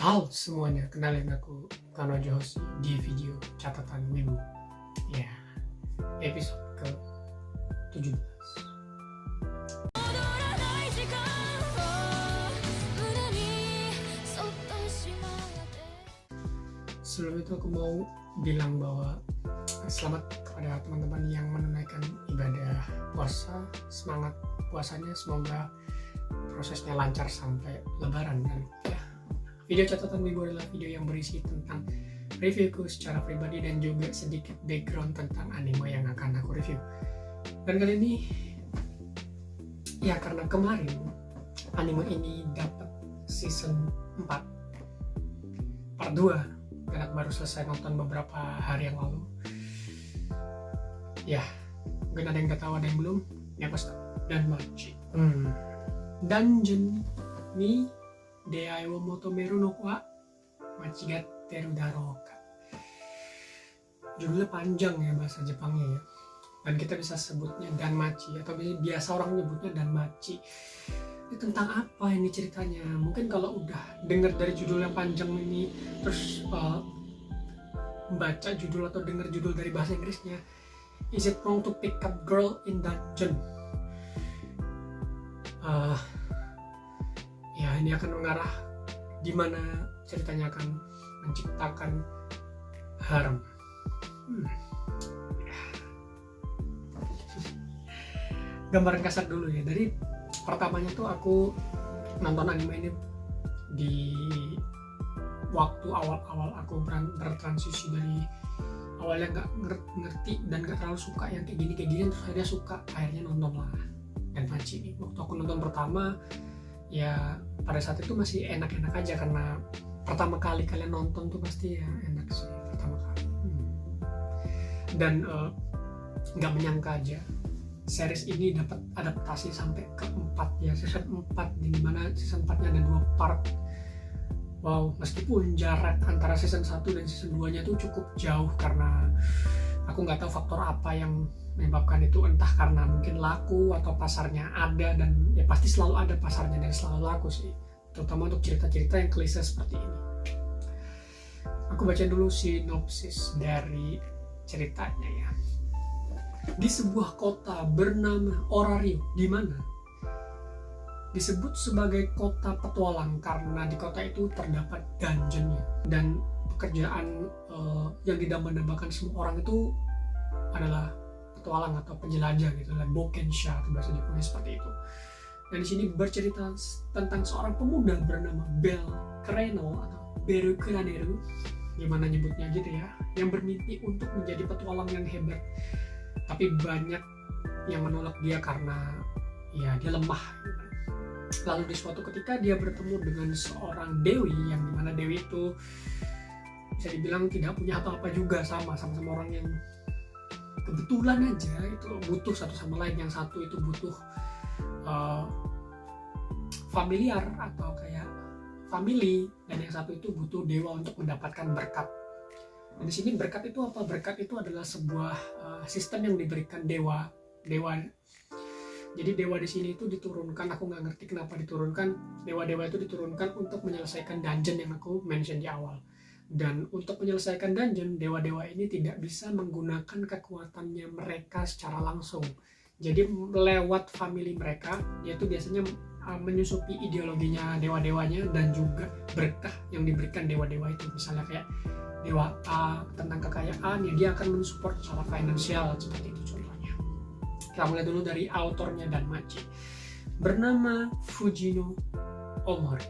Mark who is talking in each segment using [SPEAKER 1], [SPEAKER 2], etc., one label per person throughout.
[SPEAKER 1] Halo semuanya, kenalin aku Kanojo Hoshi di video catatan minggu. Ya, episode ke-17. Sebelum itu aku mau bilang bahwa selamat kepada teman-teman yang menunaikan ibadah puasa. Semangat puasanya, semoga prosesnya lancar sampai lebaran. Dan ya, video catatan minggu adalah video yang berisi tentang reviewku secara pribadi dan juga sedikit background tentang anime yang akan aku review. Dan kali ini, ya karena kemarin anime ini dapat season 4 part 2 dan aku baru selesai nonton beberapa hari yang lalu. Ya, mungkin ada yang udah tahu, ada yang belum. Ya pasti. Danmachi. Dungeon ni Deai wo motomeru no wa machigatteru daro ka. Judulnya panjang ya bahasa Jepangnya ya. Dan kita bisa sebutnya Danmachi atau biasa orang nyebutnya Danmachi. Ini tentang apa ini ceritanya? Mungkin kalau udah dengar dari judul yang panjang ini terus baca judul atau dengar judul dari bahasa Inggrisnya, is it wrong to pick up girl in dungeon? Ya ini akan mengarah gimana ceritanya akan menciptakan harem. Gambaran kasar dulu ya. Dari pertamanya tuh aku nonton anime ini di waktu awal-awal aku bertransisi dari awalnya nggak ngerti dan nggak terlalu suka yang kayak gini terus akhirnya suka, akhirnya nonton lah Danmachi ini. Waktu aku nonton pertama ya pada saat itu masih enak-enak aja karena pertama kali kalian nonton tuh pasti ya enak sih pertama kali. Dan nggak menyangka aja series ini dapat adaptasi sampai ke-4 ya, season 4, dimana season 4 nya ada 2 part. Wow, meskipun jarak antara season 1 dan season 2 nya itu cukup jauh karena aku nggak tahu faktor apa yang menyebabkan itu, entah karena mungkin laku atau pasarnya ada, dan ya pasti selalu ada pasarnya dan selalu laku sih, terutama untuk cerita-cerita yang klise seperti ini. Aku baca dulu sinopsis dari ceritanya ya. Di sebuah kota bernama Orario, di mana disebut sebagai kota petualang karena di kota itu terdapat dungeonnya, dan pekerjaan yang didambakan semua orang itu adalah petualang atau penjelajah gitu lah, bokensha atau bahasa Jepangnya seperti itu. Dan di sini bercerita tentang seorang pemuda bernama Bell Cranel atau Beru Craneru, gimana nyebutnya gitu ya, yang bermimpi untuk menjadi petualang yang hebat. Tapi banyak yang menolak dia karena ya dia lemah gitu. Lalu di suatu ketika dia bertemu dengan seorang dewi, yang dimana dewi itu bisa dibilang tidak punya apa-apa juga, sama-sama orang yang kebetulan aja itu butuh satu sama lain. Yang satu itu butuh familiar atau kayak family, dan yang satu itu butuh dewa untuk mendapatkan berkat. Dan di sini berkat itu apa? Berkat itu adalah sebuah sistem yang diberikan dewa. Jadi dewa di sini itu diturunkan, aku nggak ngerti kenapa diturunkan. Dewa-dewa itu diturunkan untuk menyelesaikan dungeon yang aku mention di awal. Dan untuk menyelesaikan dungeon, dewa-dewa ini tidak bisa menggunakan kekuatannya mereka secara langsung. Jadi lewat family mereka, yaitu biasanya menyusupi ideologinya dewa-dewanya dan juga berkah yang diberikan dewa-dewa itu. Misalnya kayak dewa A tentang kekayaan, ya dia akan mensupport secara finansial, seperti itu contohnya. Kita mulai dulu dari autornya Danmachi, bernama Fujino Omori.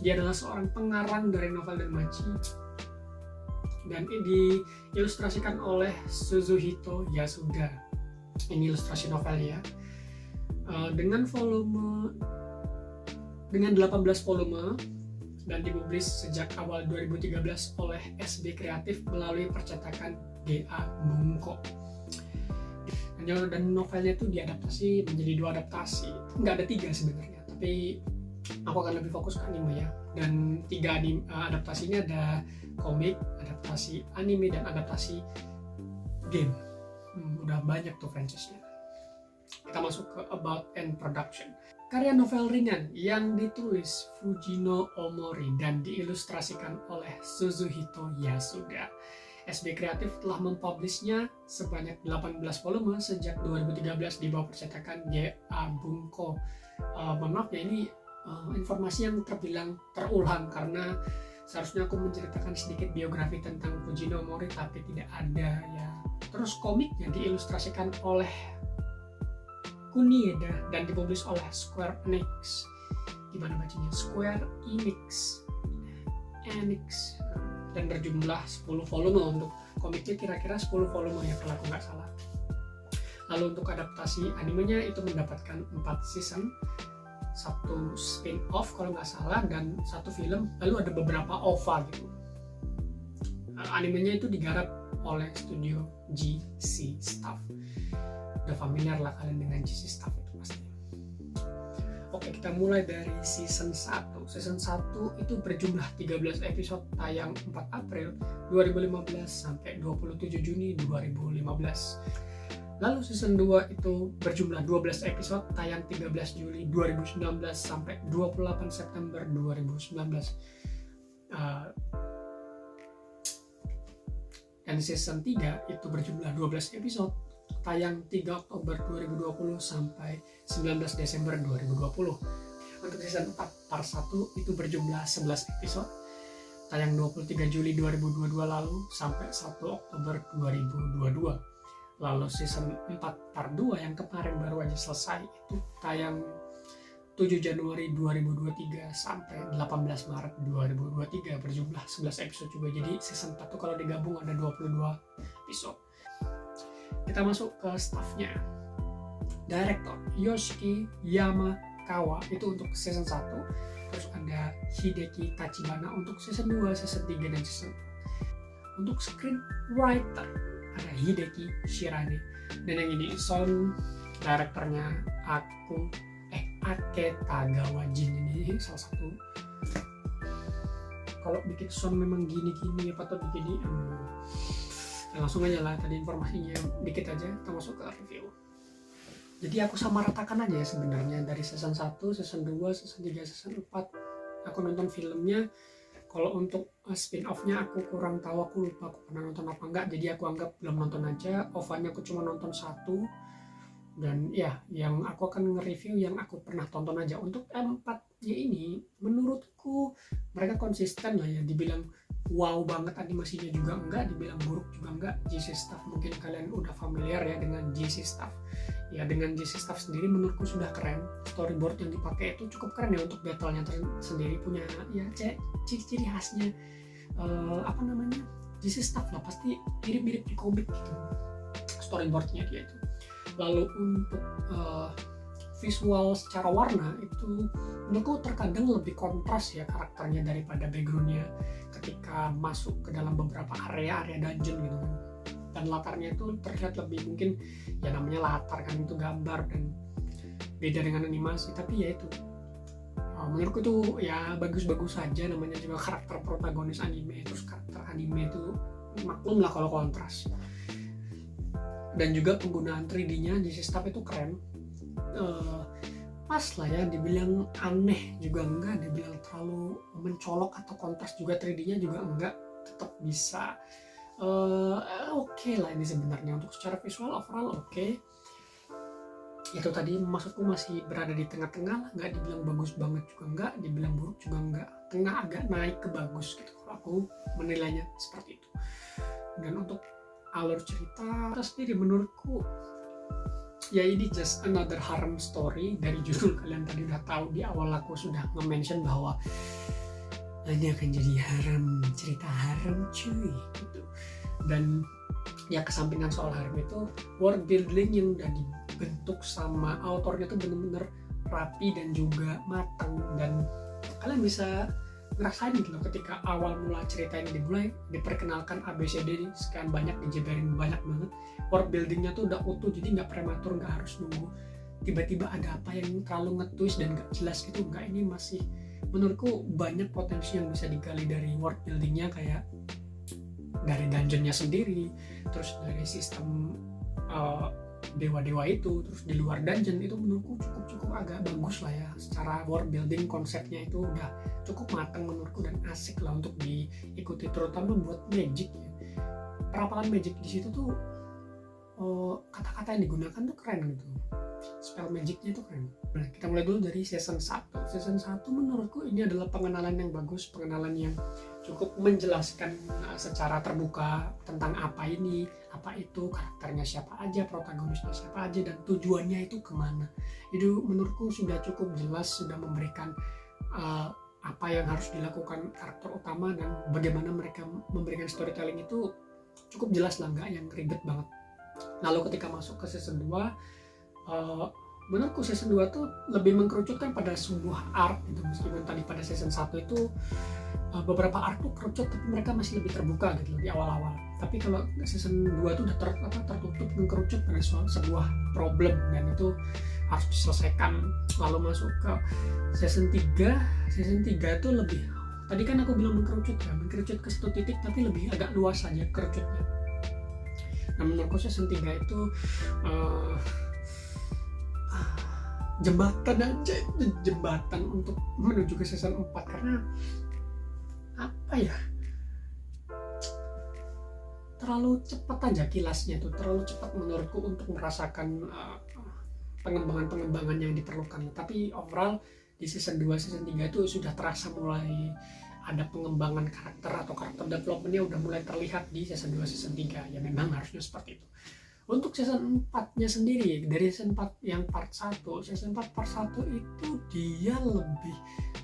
[SPEAKER 1] Dia adalah seorang pengarang dari novel Danmachi dan diilustrasikan oleh Suzuhito Yasuda. Ini ilustrasi novelnya dengan 18 volume dan dipublis sejak awal 2013 oleh SB Kreatif melalui percetakan GA Bunko. Dan novelnya itu diadaptasi menjadi 2 adaptasi, nggak ada 3 sebenarnya, tapi aku akan lebih fokus ke anime ya. Dan 3 adaptasinya ada komik, adaptasi anime, dan adaptasi game. Udah banyak tuh franchise-nya. Kita masuk ke about and production. Karya novel ringan yang ditulis Fujino Omori dan diilustrasikan oleh Suzuhito Yasuda. SB Kreatif telah mempublishnya sebanyak 18 volume sejak 2013 di bawah percetakan GA Bunko. Maaf ya, ini informasi yang terbilang terulang karena seharusnya aku menceritakan sedikit biografi tentang Fujino Omori tapi tidak ada ya. Terus komiknya diilustrasikan oleh Kunieda dan dipublish oleh Square Enix. Gimana bacanya? Square Enix. Dan berjumlah 10 volume. Untuk komiknya kira-kira 10 volume ya kalau aku nggak salah. Lalu untuk adaptasi animenya itu mendapatkan 4 season, 1 spin-off kalau nggak salah, dan 1 film. Lalu ada beberapa OVA gitu. Animenya itu digarap oleh studio GC Staff. Udah familiar lah kalian dengan GC Staff itu pasti. Oke, kita mulai dari season 1. Season 1 itu berjumlah 13 episode, tayang 4 April 2015 sampai 27 Juni 2015. Lalu season 2 itu berjumlah 12 episode, tayang 13 Juli 2019 sampai 28 September 2019. Dan season 3 itu berjumlah 12 episode, tayang 3 Oktober 2020 sampai 19 Desember 2020. Untuk season 4 part 1 itu berjumlah 11 episode, tayang 23 Juli 2022 lalu sampai 1 Oktober 2022. Lalu season 4 part 2 yang kemarin baru aja selesai itu tayang 7 Januari 2023 sampai 18 Maret 2023, berjumlah 11 episode juga. Jadi season 4 kalau digabung ada 22 episode. Kita masuk ke staffnya. Director Yoshiki Yamakawa itu untuk season 1. Terus ada Hideki Tachibana untuk season 2, season 3, dan season 4. Untuk screenwriter ada Hideki Shirane. Dan yang ini sound directornya Ake Tagawa-jin. Ini salah satu, kalau bikin sound memang gini-gini apa tuh begini. Langsung aja lah, tadi informasinya dikit aja, kita masuk ke review. Jadi aku sama ratakan aja ya sebenarnya, dari season 1, season 2, season 3, season 4 aku nonton filmnya. Kalau untuk spin-off-nya aku kurang tahu, aku lupa aku pernah nonton apa enggak, jadi aku anggap belum nonton aja. OVA-nya aku cuma nonton 1. Dan ya, yang aku akan nge-review yang aku pernah tonton aja. Untuk M4-nya ini menurutku mereka konsisten lah ya, dibilang wow banget animasinya juga enggak, dibilang buruk juga enggak. GC Staff, mungkin kalian udah familiar ya dengan GC Staff. Ya, dengan GC Staff sendiri menurutku sudah keren. Storyboard yang dipakai itu cukup keren ya untuk battle-nya sendiri, punya ya ciri-ciri khasnya GC Staff lah, pasti mirip-mirip di komik gitu storyboardnya dia itu. Lalu untuk visual secara warna itu menurutku terkadang lebih kontras ya karakternya daripada backgroundnya ketika masuk ke dalam beberapa area dungeon gitu kan. Dan latarnya itu terlihat lebih, mungkin ya namanya latar kan, itu gambar dan beda dengan animasi, tapi ya itu menurutku itu ya bagus-bagus saja, namanya juga karakter protagonis anime. Terus karakter anime itu maklum lah kalau kontras. Dan juga penggunaan 3D-nya di Staff itu keren, pas lah ya, dibilang aneh juga enggak, dibilang terlalu mencolok atau kontras juga 3D-nya juga enggak, tetap bisa oke lah ini sebenarnya. Untuk secara visual overall oke. Itu tadi maksudku masih berada di tengah-tengah lah, nggak dibilang bagus banget juga enggak, dibilang buruk juga enggak, tengah agak naik ke bagus gitu kalau aku menilainya seperti itu. Dan untuk alur cerita sendiri menurutku ya ini just another harem story. Dari judul kalian tadi udah tahu, di awal aku sudah nge-mention bahwa ini akan jadi harem, cerita harem cuy gitu. Dan ya kesampingan soal harem itu, world building yang udah dibentuk sama autornya tuh bener-bener rapi dan juga matang, dan kalian bisa ngerasain gitu loh ketika awal mula cerita ini dimulai, diperkenalkan ABCD sekian banyak, dijeberin banyak banget. World buildingnya tuh udah utuh, jadi nggak prematur, nggak harus nunggu tiba-tiba ada apa yang terlalu nge-twist dan nggak jelas gitu. Nggak, ini masih menurutku banyak potensi yang bisa digali dari world buildingnya, kayak dari dungeonnya sendiri, terus dari sistem dewa-dewa itu. Terus di luar dungeon itu menurutku cukup agak bagus lah ya, secara world building konsepnya itu udah cukup matang menurutku dan asik lah untuk diikuti, terutama buat magic ya. Perapalan magic di situ tuh kata-kata yang digunakan tuh keren gitu, spell magicnya tuh keren. Nah, kita mulai dulu dari season 1. Season 1 menurutku ini adalah pengenalan yang bagus, pengenalan yang cukup menjelaskan secara terbuka tentang apa ini, apa itu, karakternya siapa aja, protagonisnya siapa aja, dan tujuannya itu kemana. Itu menurutku sudah cukup jelas, sudah memberikan apa yang harus dilakukan karakter utama dan bagaimana mereka memberikan storytelling itu cukup jelas lah, nggak yang ribet banget. Lalu ketika masuk ke season 2, menurutku season 2 tuh lebih mengkerucutkan pada sebuah arc gitu. Meskipun tadi pada season 1 itu beberapa arc tuh kerucut, tapi mereka masih lebih terbuka gitu di awal-awal. Tapi kalau season 2 tuh udah tertutup, mengkerucut pada sebuah problem, dan itu harus diselesaikan. Lalu masuk ke season 3. Season 3 itu lebih, tadi kan aku bilang mengkerucut ya, mengkerucut ke satu titik tapi lebih agak luas saja kerucutnya. Nah, menurutku season 3 itu jembatan untuk menuju ke season 4, karena apa ya, terlalu cepat aja kilasnya tuh, terlalu cepat menurutku untuk merasakan pengembangan yang diperlukan. Tapi overall di season 2, season 3 itu sudah terasa mulai ada pengembangan karakter atau karakter developmentnya udah mulai terlihat di season 2, season 3. Ya memang harusnya seperti itu. Untuk season 4-nya sendiri, dari season 4 yang part 1, season 4 part 1 itu dia lebih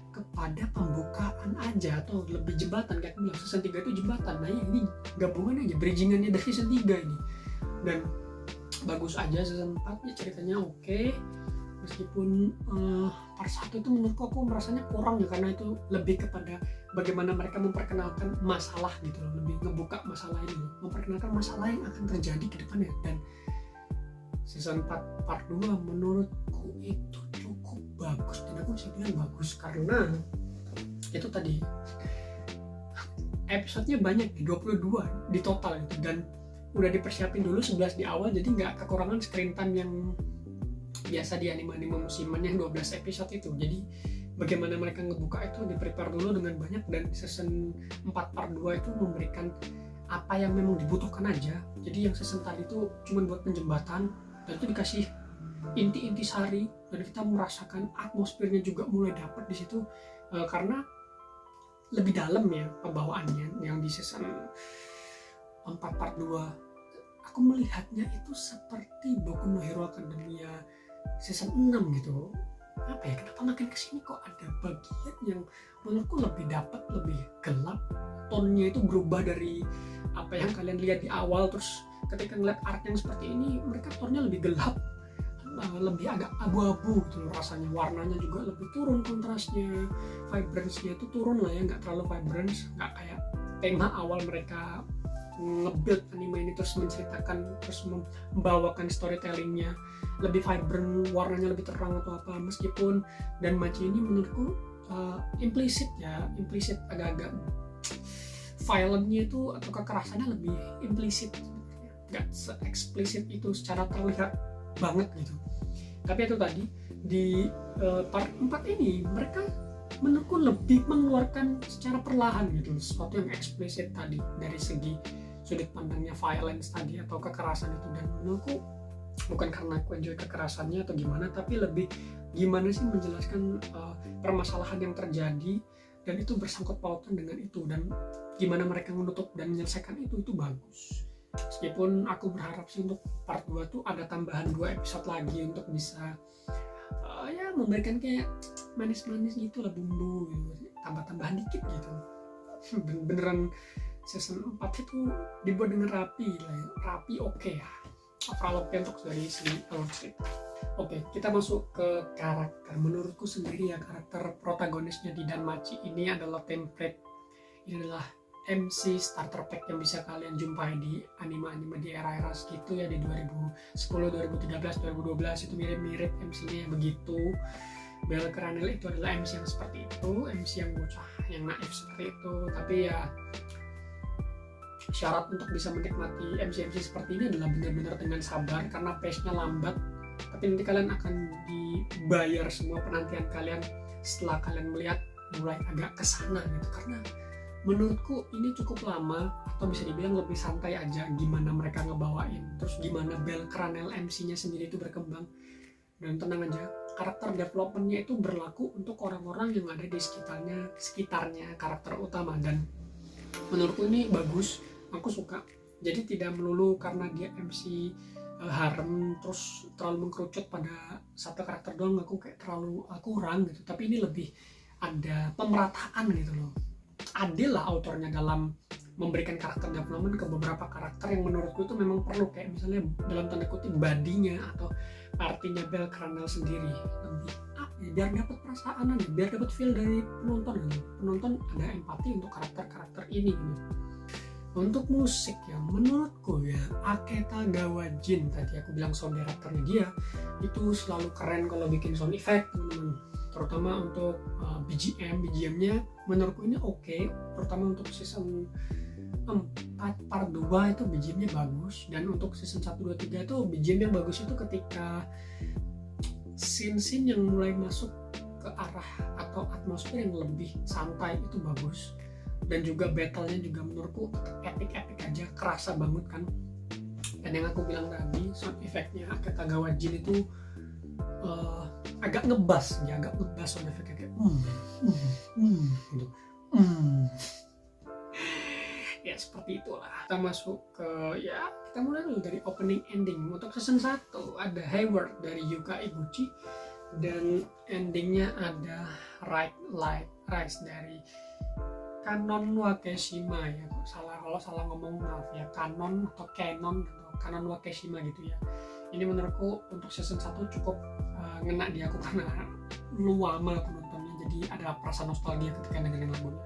[SPEAKER 1] kepada pembukaan aja atau lebih jembatan, kayak aku bilang season 3 itu jembatan. Nah ini gabungan aja, bridgingannya dari season 3 ini. Dan bagus aja season 4 ya, ceritanya oke. Meskipun part 1 itu menurutku aku merasanya kurang ya, karena itu lebih kepada bagaimana mereka memperkenalkan masalah gitu loh, lebih ngebuka masalah ini loh, memperkenalkan masalah yang akan terjadi ke depannya. Dan season 4 part 2 menurutku itu cukup bagus, dan aku bisa bilang bagus karena itu tadi episodenya banyak, 22 di total gitu, dan udah dipersiapin dulu 11 di awal, jadi nggak kekurangan screen time yang biasa di anime-anime musiman yang 12 episode itu. Jadi bagaimana mereka ngebuka itu di-prepare dulu dengan banyak, dan season 4 part 2 itu memberikan apa yang memang dibutuhkan aja. Jadi yang season tadi itu cuma buat penjembatan, dan itu dikasih inti-inti sari, dan kita merasakan atmosfernya juga mulai dapat di situ, karena lebih dalam ya pembawaannya. Yang di season 4 part 2 aku melihatnya itu seperti Boku no Hero Academia season 6 gitu. Apa ya, kenapa makin kesini kok ada bagian yang menurutku lebih dapat, lebih gelap, tone-nya itu berubah dari apa yang kalian lihat di awal. Terus ketika ngeliat art yang seperti ini, mereka tone-nya lebih gelap, lebih agak abu-abu gitu loh rasanya. Warnanya juga lebih turun kontrasnya, vibrance-nya itu turun lah ya, nggak terlalu vibrance, nggak kayak tema awal mereka nge-build anime ini, terus menceritakan, terus membawakan storytellingnya lebih vibrant, warnanya lebih terang atau apa. Meskipun Danmachi ini menurutku implisit agak-agak violentnya itu atau kekerasannya lebih implisit, nggak se-eksplisit itu secara terlihat banget gitu. Tapi itu tadi di part 4 ini mereka menurutku lebih mengeluarkan secara perlahan gitu sesuatu yang eksplisit tadi dari segi sudut pandangnya violence tadi atau kekerasan itu. Dan menurutku bukan karena aku enjoy kekerasannya atau gimana, tapi lebih gimana sih menjelaskan permasalahan yang terjadi dan itu bersangkut pautan dengan itu, dan gimana mereka menutup dan menyelesaikan itu bagus. Meskipun aku berharap sih untuk part 2 tuh ada tambahan 2 episode lagi untuk bisa ya memberikan kayak manis-manis gitu lah, bumbu gitu, tambah-tambahan dikit gitu. Beneran season 4 itu dibuat dengan rapi lah ya. Rapi oke ya, overall oke untuk dari segi alur cerita. Oke, kita masuk ke karakter. Menurutku sendiri ya, karakter protagonisnya di Danmachi ini adalah template. Ini adalah MC starter pack yang bisa kalian jumpai di anime-anime di era-era segitu ya, di 2010, 2013, 2012 itu mirip-mirip MC-nya begitu. Bel Cranel itu adalah MC yang seperti itu, MC yang bocah, yang naif seperti itu. Tapi ya syarat untuk bisa menikmati MC-MC seperti ini adalah benar-benar dengan sabar, karena pace-nya lambat, tapi nanti kalian akan dibayar semua penantian kalian setelah kalian melihat mulai agak kesana gitu. Karena menurutku ini cukup lama, atau bisa dibilang lebih santai aja gimana mereka ngebawain, terus gimana bel kernel MC-nya sendiri itu berkembang. Dan tenang aja, karakter development-nya itu berlaku untuk orang-orang yang ada di sekitarnya karakter utama, dan menurutku ini bagus, aku suka. Jadi tidak melulu karena dia MC harem terus terlalu mengkerucut pada satu karakter doang, aku kayak terlalu kurang gitu. Tapi ini lebih ada pemerataan gitu loh, adil lah autornya dalam memberikan karakter development ke beberapa karakter yang menurutku itu memang perlu, kayak misalnya dalam tanda kutip badinya atau artinya bel kernel sendiri, lebih biar dapat perasaan aja, biar dapat feel dari penonton ada empati untuk karakter-karakter ini gitu. Untuk musik ya, menurutku ya Aketagawa Jin, tadi aku bilang sound directornya dia itu selalu keren kalau bikin sound effect teman-teman, terutama untuk BGM-nya menurutku ini oke, terutama untuk season 4 part 2 itu BGM-nya bagus, dan untuk season 1, 2, 3 itu BGM yang bagus itu ketika scene-scene yang mulai masuk ke arah atau atmosfer yang lebih santai itu bagus. Dan juga battle-nya juga menurutku epic aja, kerasa banget kan. Dan yang aku bilang tadi, sound effect-nya Aketagawa Jin itu agak ngebas sound effect-nya kayak gitu. Ya seperti itulah. Kita masuk ke kita mulai dulu dari opening ending. Untuk season 1 ada Hayward dari Yuka Iguchi, dan endingnya ada Right Light Rise dari Kanon Wakeshima ya. Kalau salah ngomong maaf ya, Kanon atau Kanon Wakeshima gitu ya. Ini menurutku untuk season 1 cukup ngena di aku karena lama penontonnya, jadi ada perasaan nostalgia ketika dengerin lagunya.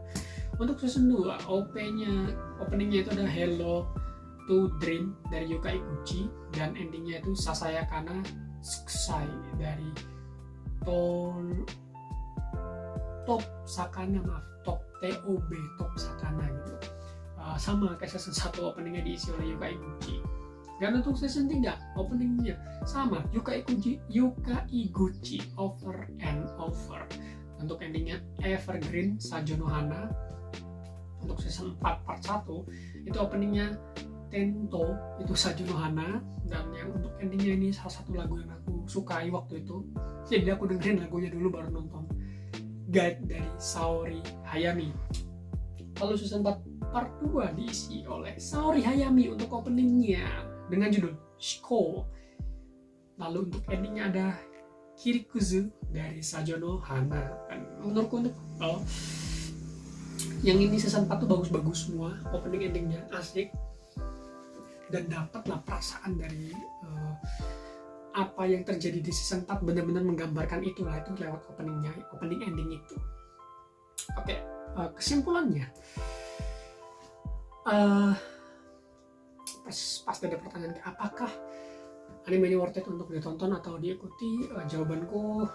[SPEAKER 1] Untuk season 2 openingnya itu ada Hello to Dream dari Yuka Iguchi, dan endingnya itu Sasayakana Tsukusai dari Top Sakana Top Sakana gitu. Sama kayak season 1 openingnya diisi oleh Yuka Iguchi. Dan untuk season 3 openingnya sama Yuka Iguchi Over and Over. Untuk endingnya Evergreen Sajo no Hana. Untuk season 4 part 1 itu openingnya Tento itu Sajo no Hana, dan yang untuk endingnya ini salah satu lagu yang aku sukai waktu itu, jadi aku dengerin lagunya dulu baru nonton. Guide dari Saori Hayami. Lalu season 4 part 2 diisi oleh Saori Hayami untuk openingnya dengan judul Shiko. Lalu untuk endingnya ada Kirikuzu dari Sajo no Hana. Dan menurutku untuk yang ini season 4 tuh bagus-bagus semua, opening endingnya asik, dan dapatlah perasaan dari apa yang terjadi di season 4 benar-benar menggambarkan itulah, itu lewat opening ending itu. Oke, kesimpulannya pas ada pertanyaan apakah anime ini worth it untuk ditonton atau diikuti, jawabanku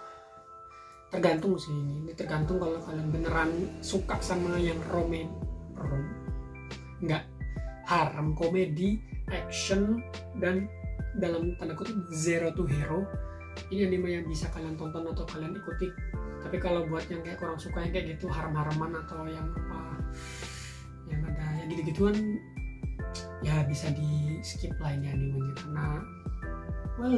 [SPEAKER 1] tergantung sih. Ini tergantung kalau kalian beneran suka sama yang harem komedi, action, dan dalam tanda kutip zero to hero, ini anime yang bisa kalian tonton atau kalian ikuti. Tapi kalau buat yang kayak kurang suka yang kayak gitu, harem-hareman atau yang yang ada yang gitu-gituan, ya bisa di skip lah ini animenya, karena well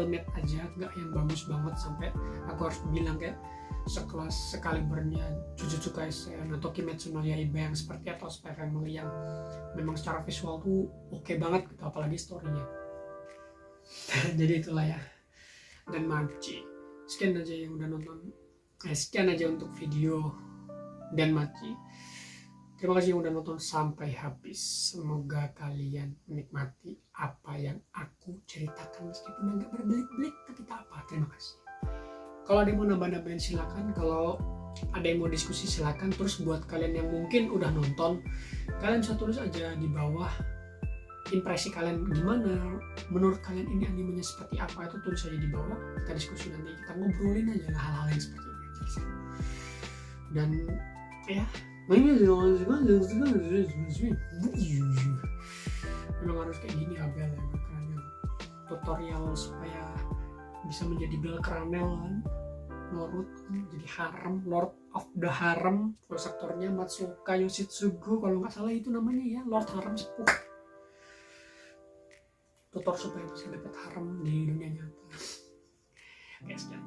[SPEAKER 1] made aja, nggak yang bagus banget sampai aku harus bilang kayak sekelas sekalibernya Jujutsu Kaisen atau Kimetsu no Yaiba yang seperti atau Spy Family yang memang secara visual tuh oke banget gitu, apalagi storynya. Jadi itulah ya. Dan Machi, sekian aja yang udah nonton, sekian aja untuk video Dan Machi. Terima kasih yang udah nonton sampai habis. Semoga kalian menikmati apa yang aku ceritakan, meskipun agak berbelit-belit tapi tak apa. Terima kasih. Kalau ada yang mau nambah-nambahin silakan, kalau ada yang mau diskusi silakan. Terus buat kalian yang mungkin udah nonton, kalian bisa tulis aja di bawah impresi kalian gimana, menurut kalian ini animenya seperti apa, itu tulis aja di bawah, kita diskusi nanti, kita ngobrolin aja lah hal-hal yang seperti ini. Dan ya memang harus kayak gini Abel ya, makanya tutorial supaya bisa menjadi Bel Caramel kan, Norut jadi harem, Lord of the Harem, sektornya Matsuoka Yoshitsugu kalau nggak salah itu namanya ya, Lord Harem Sepuh, tutor supaya bisa dapat harem di dunia nyata. Oke, sekian.